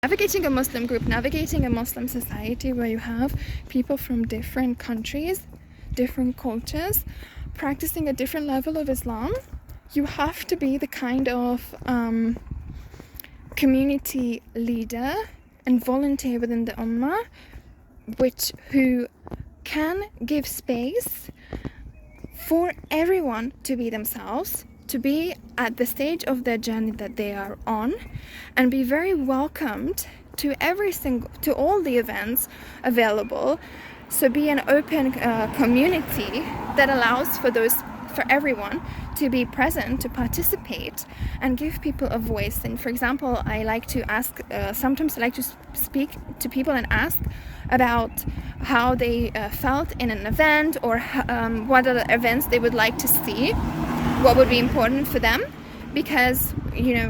Navigating a Muslim group, navigating a Muslim society where you have people from different countries, different cultures, practicing a different level of Islam, you have to be the kind of community leader and volunteer within the ummah who can give space for everyone to be themselves, to be at the stage of their journey that they are on, and be very welcomed to all the events available. So be an open community that allows for everyone to be present, to participate, and give people a voice. And for example, I like to ask, sometimes I like to speak to people and ask about how they felt in an event, or what other events they would like to see, what would be important for them, because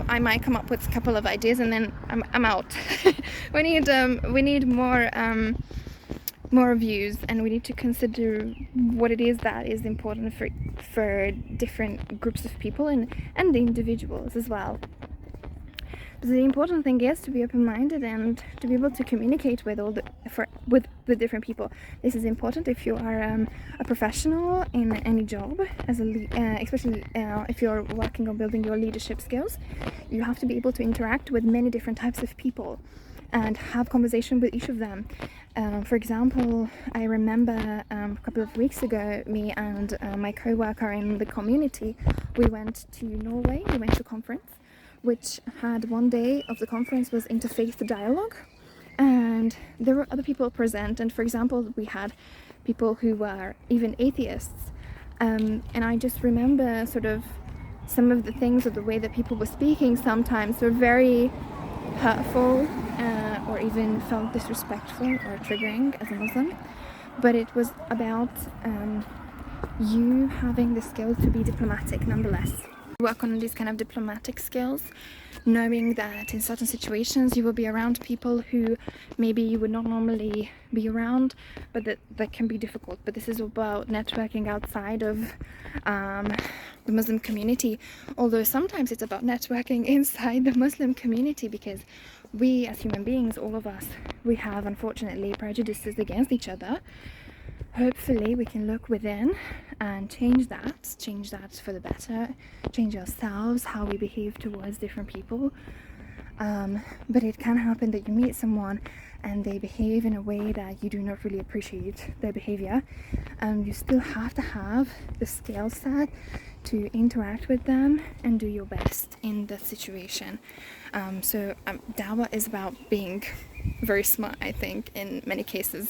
I might come up with a couple of ideas and then I'm out. we need more views, and we need to consider what it is that is important for different groups of people and the individuals as well. But the important thing is to be open-minded and to be able to communicate with with different people. This is important if you are a professional in any job, especially if you're working on building your leadership skills. You have to be able to interact with many different types of people and have conversation with each of them. For example, I remember a couple of weeks ago, me and my co-worker in the community, we went to Norway. We went to a conference which had one day of the conference was interfaith dialogue, and there were other people present. And for example, we had people who were even atheists, and I just remember sort of some of the things, or the way that people were speaking sometimes were very hurtful, or even felt disrespectful or triggering as a Muslim. But it was about you having the skill to be diplomatic nonetheless. Work on these kind of diplomatic skills, knowing that in certain situations you will be around people who maybe you would not normally be around, but that can be difficult. But this is about networking outside of the Muslim community, although sometimes it's about networking inside the Muslim community, because we as human beings, all of us, we have unfortunately prejudices against each other. Hopefully we can look within and change that for the better, change ourselves, how we behave towards different people. But it can happen that you meet someone and they behave in a way that you do not really appreciate their behavior, and you still have to have the skill set to interact with them and do your best in that situation. So Dawah is about being very smart, I think, in many cases.